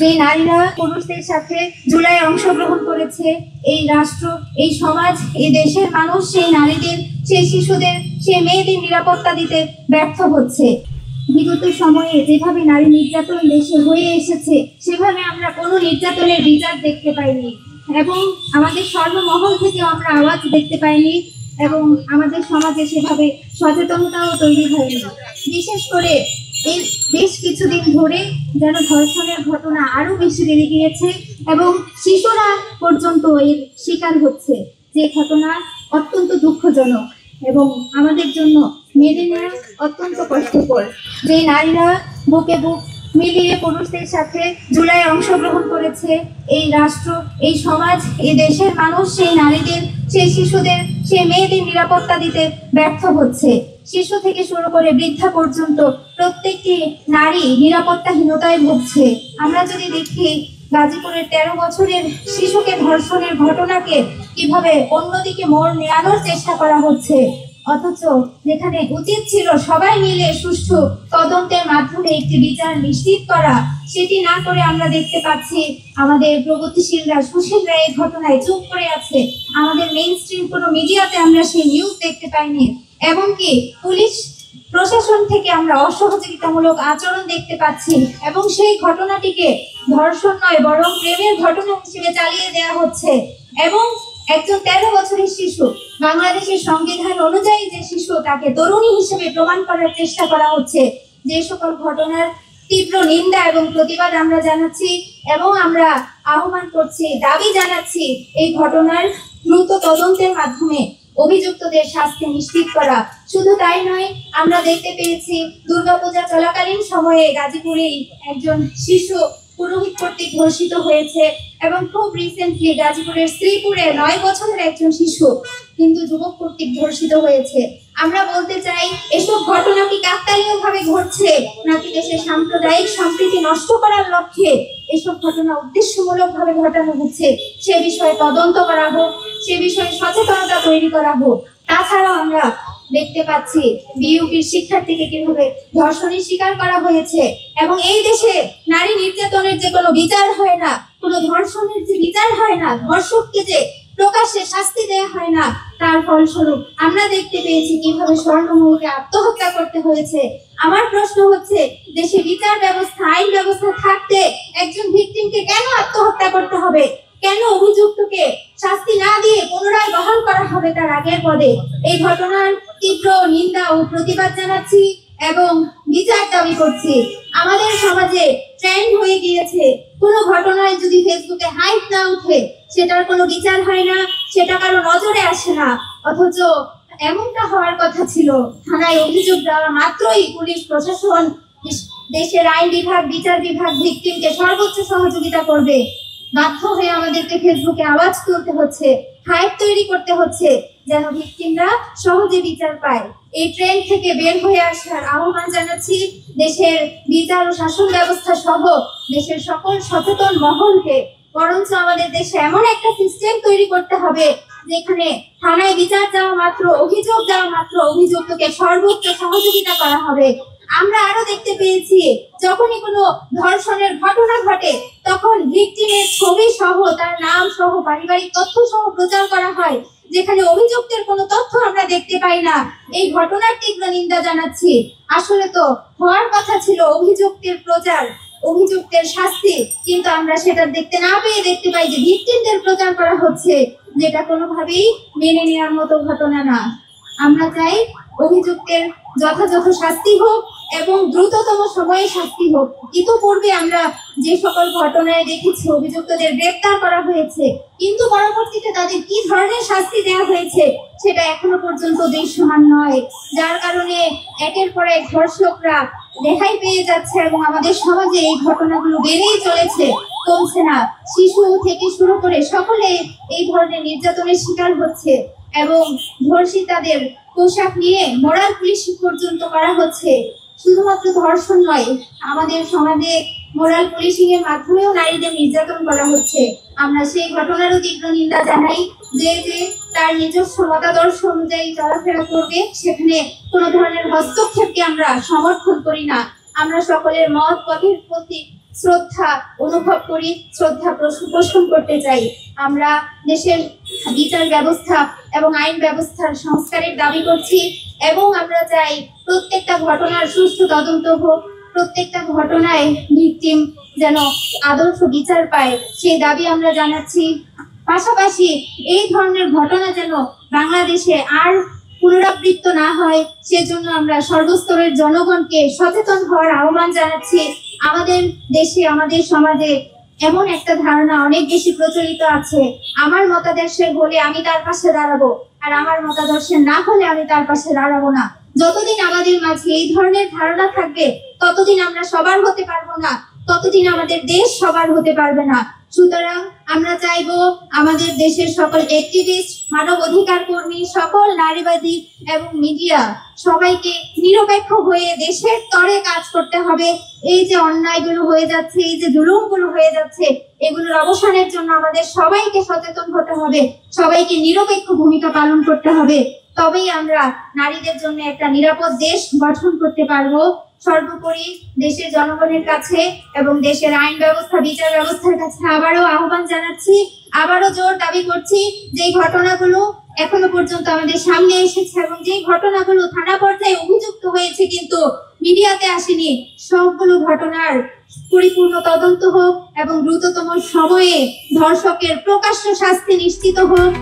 যে নারীরা পুরুষদের সাথে জুলাই অংশগ্রহণ করেছে, এই রাষ্ট্র, এই সমাজ, এই দেশের মানুষ সেই নারীদের, সেই শিশুদের, সেই মেয়েদের নিরাপত্তা দিতে ব্যর্থ হচ্ছে। বিগত সময়ে যেভাবে নারী নির্যাতন দেশে হয়ে এসেছে, সেভাবে আমরা কোনো নির্যাতনের বিচার দেখতে পাইনি এবং আমাদের সর্বমহল থেকে আমরা আওয়াজ দেখতে পাইনি এবং আমাদের সমাজে সেভাবে সচেতনতাও তৈরি হয়নি। বিশেষ করে এই বেশ কিছুদিন ধরে যেন ধর্ষণের ঘটনা আরো বেশি বেড়ে গিয়েছে এবং শিশুরা পর্যন্ত এর শিকার হচ্ছে, যে ঘটনা অত্যন্ত দুঃখজনক এবং আমাদের জন্য মেনে নেওয়া অত্যন্ত কষ্টকর। যে নারীরা বুকে বুক মিলিয়ে পুরুষদের সাথে জুলাই অংশগ্রহণ করেছে, এই রাষ্ট্র, এই সমাজ, এই দেশের মানুষ সেই নারীদের, সেই শিশুদের, সেই মেয়েদের নিরাপত্তা দিতে ব্যর্থ হচ্ছে। শিশু থেকে শুরু করে বৃদ্ধা পর্যন্ত প্রত্যেকটি নারী নিরাপত্তাহীনতায় ভুগছে। আমরা যদি দেখি গাজীপুরের 13 বছরের শিশুকে ধর্ষণের ঘটনাকে কিভাবে অন্যদিকে মোড় নেওয়ানোর চেষ্টা করা হচ্ছে, অথচ যেখানে উচিত ছিল সবাই মিলে সুষ্ঠু তদন্তের মাধ্যমে একটি বিচার নিশ্চিত করা, সেটি না করে আমরা দেখতে পাচ্ছি আমাদের প্রগতিশীলরা, সুশীলরা এই ঘটনায় চুপ করে আছে। আমাদের মেইন স্ট্রিম কোনো মিডিয়াতে আমরা সেই নিউজ দেখতে পাইনি, এমনকি পুলিশ প্রশাসন থেকে আমরা অসহযোগিতামূলক আচরণ দেখতে পাচ্ছি এবং সেই ঘটনাটিকে ধর্ষণ নয় বরং প্রেমের ঘটনা হিসেবে চালিয়ে দেওয়া হচ্ছে। এবং একজন 13 বছরের শিশু, বাংলাদেশের সংবিধান অনুযায়ী যে শিশু, তাকে তরুণী হিসেবে প্রমাণ করার চেষ্টা করা হচ্ছে। যে সকল ঘটনার তীব্র নিন্দা এবং প্রতিবাদ আমরা জানাচ্ছি এবং আমরা আহ্বান করছি, দাবি জানাচ্ছি এই ঘটনার দ্রুত তদন্তের মাধ্যমে অভিযুক্তদের শাস্তি নিশ্চিত করা। শুধু তাই নয়, আমরা দেখতে পেয়েছি দুর্গাপূজা চলাকালীন সময়ে গাজীপুরেই একজন শিশু পুরোহিত কর্তৃক ধর্ষিত হয়েছে এবং খুব রিসেন্টলি গাজীপুরের শ্রীপুরে 9 বছরের একজন শিশু কিন্তু যুবক কর্তৃক ধর্ষিত হয়েছে। আমরা বলতে চাই, এসব ঘটনা কি কাকতালীয়ভাবে ঘটছে নাকি দেশের সাম্প্রদায়িক সম্প্রীতি নষ্ট করার লক্ষ্যে এসব ঘটনা উদ্দেশ্যমূলকভাবে ঘটানো হচ্ছে? সে বিষয়ে তদন্ত করা হোক, সে বিষয়ে সচেতনতা তৈরি করা হোক। তাছাড়াও আমরা দেখতে পাচ্ছি বিইউপির শিক্ষার্থীকে কিভাবে ধর্ষণের শিকার করা হয়েছে এবং এই দেশে নারী নির্যাতনের যে কোনো বিচার হয় না, কোনো ধর্ষণের যে বিচার হয় না, ধর্ষককে যে প্রকাশ্যে শাস্তি দেওয়া হয় না, তার ফলস্বরূপ আমরা দেখতে পেয়েছি কিভাবে স্বর্ণময়ীকে আত্মহত্যা করতে হয়েছে। আমার প্রশ্ন হচ্ছে, দেশে বিচার ব্যবস্থা, আইন ব্যবস্থা থাকতে একজন ভিকটিমকে কেন আত্মহত্যা করতে হবে? কেন অভিযুক্তকে শাস্তি না দিয়ে পুনরায় বহাল করা হবে তার আগের পদে? এই ঘটনার তীব্র নিন্দা ও প্রতিবাদ জানাচ্ছি এবং বিচার দাবি করছি। আমাদের সমাজে ট্রেন্ড হয়ে গিয়েছে, কোনো ঘটনায় যদি ফেসবুকে হাইপ না উঠে সেটার কোনো বিচার হয় না, সেটা কারো নজরে আসে না। অথচ এমনটা হওয়ার কথা ছিল, থানায় অভিযোগ দেওয়া মাত্রই পুলিশ প্রশাসন, দেশের আইন বিভাগ, বিচার বিভাগ ভিকটিমকে সর্বোচ্চ সহযোগিতা করবে। বাধ্য হয়ে আমাদেরকে ফেসবুকে আওয়াজ তুলতে হচ্ছে, হাইপ তৈরি করতে হচ্ছে যেন ভিকটিমরা সহজে বিচার পায়। এই ট্রেন্ড থেকে বের হয়ে আসার আহ্বান জানাচ্ছি দেশের বিচার ও শাসন ব্যবস্থা সহ দেশের সকল সচেতন মহলকে। বরঞ্চ আমাদের দেশে এমন একটা সিস্টেম তৈরি করতে হবে যেখানে থানায় বিচার যাওয়া মাত্র, অভিযোগ দেওয়া মাত্র অভিযুক্তকে সর্বোচ্চ সহযোগিতা করা হবে। আমরা আরো দেখতে পেয়েছি, যখনই কোনো ধর্ষণের ঘটনা ঘটে তখন ভিকটিমের ছবি সহ, তার নাম সহ, পারিবারিক তথ্য সহ প্রচার করা হয়, যেখানে অভিযুক্তের কোনো তথ্য আমরা দেখতে পাই না। এই ঘটনার তীব্র নিন্দা জানাচ্ছি। আসলে তো হওয়ার কথা ছিল অভিযুক্তের প্রচার, অভিযুক্তের শাস্তি, কিন্তু আমরা সেটা দেখতে না পেয়ে দেখতে পাই যে ভিকটিমদের প্রচার করা হচ্ছে, যেটা কোনোভাবেই মেনে নেওয়ার মতো ঘটনা না। আমরা চাই অভিযুক্তের যথাযথ শাস্তি হোক এবং দ্রুততম সময়ে শাস্তি হোক। ইতিপূর্বে আমরা যে সকল ঘটনায় দেখেছি অভিযুক্তদের গ্রেফতার করা হয়েছে, কিন্তু পরবর্তীতে তাদের কি ধরনের শাস্তি দেওয়া হয়েছে সেটা এখনো পর্যন্ত দৃশ্যমান নয়, যার কারণে একের পর এক ধর্ষকরা রেহাই পেয়ে যাচ্ছে এবং আমাদের সমাজে এই ঘটনাগুলো বেড়েই চলেছে, কমছে না। শিশু থেকে শুরু করে সকলে এই ধরনের নির্যাতনের শিকার হচ্ছে এবং ধর্ষিতাদের পোশাক নিয়ে মোরাল পুলিশিং পর্যন্ত করা হচ্ছে। শুধুমাত্র ধর্ষণ নয়, আমাদের সমাজে মোরাল পুলিশিং এর মাধ্যমেও নারীদের নির্যাতন করা হচ্ছে। আমরা সেই ঘটনারও তীব্র নিন্দা জানাই। যে তার নিজস্ব মতাদর্শ অনুযায়ী চলাফেরা করবে, সেখানে কোনো ধরনের হস্তক্ষেপকে আমরা সমর্থন করি না। আমরা সকলের মত পথের প্রতি শ্রদ্ধা অনুভব করি, শ্রদ্ধা পোষণ করতে চাই। আমরা দেশের বিচার ব্যবস্থা এবং আইন ব্যবস্থার সংস্কারের দাবি করছি এবং আমরা চাই প্রত্যেকটা ঘটনার সুষ্ঠু তদন্ত হোক, প্রত্যেকটা ঘটনায় ভিকটিম যেন আদর্শ বিচার পায় সেই দাবি আমরা জানাচ্ছি। পাশাপাশি এই ধরনের ঘটনা যেন বাংলাদেশে আর পুনরাবৃত্ত না হয় সেজন্য আমরা সর্বস্তরের জনগণকে সচেতন হওয়ার আহ্বান জানাচ্ছি। আমাদের দেশে, আমাদের সমাজে এমন একটা ধারণা অনেক বেশি প্রচলিত আছে, আমার মতাদর্শের হলে আমি তার পাশে দাঁড়াবো, আর আমার মতাদর্শের না হলে আমি তার পাশে দাঁড়াবো না। যতদিন আমাদের মাঝে এই ধরনের ধারণা থাকবে ততদিন আমরা সবার হতে পারবো না, ততদিন আমাদের দেশ সবার হতে পারবে না। সুতরাং আমরা চাইবো আমাদের দেশের সকল অ্যাক্টিভিস্ট, মানব অধিকার কর্মী, সকল নারীবাদী এবং মিডিয়া সবাইকে নিরপেক্ষ হয়ে দেশের তরে কাজ করতে হবে। এই যে অন্যায়গুলো হয়ে যাচ্ছে, এই যে জুলুমগুলো হয়ে যাচ্ছে, এগুলোর অবসানের জন্য আমাদের সবাইকে সচেতন হতে হবে, সবাইকে নিরপেক্ষ ভূমিকা পালন করতে হবে। তবেই আমরা নারীদের জন্য একটা নিরাপদ দেশ গঠন করতে পারবো। সর্বোপরি দেশের জনগণের কাছে এবং দেশের আইন ব্যবস্থা, বিচার ব্যবস্থার কাছে আবারও আহ্বান জানাচ্ছি, আবারও জোর দাবি করছি, যে ঘটনাগুলো এখনো পর্যন্ত আমাদের সামনে এসেছে এবং যে ঘটনাগুলো থানা পর্যায়ে অভিযুক্ত হয়েছে কিন্তু মিডিয়াতে আসেনি, সবগুলো ঘটনার পরিপূর্ণ তদন্ত হোক এবং দ্রুততম সময়ে ধর্ষকের প্রকাশ্য শাস্তি নিশ্চিত হোক।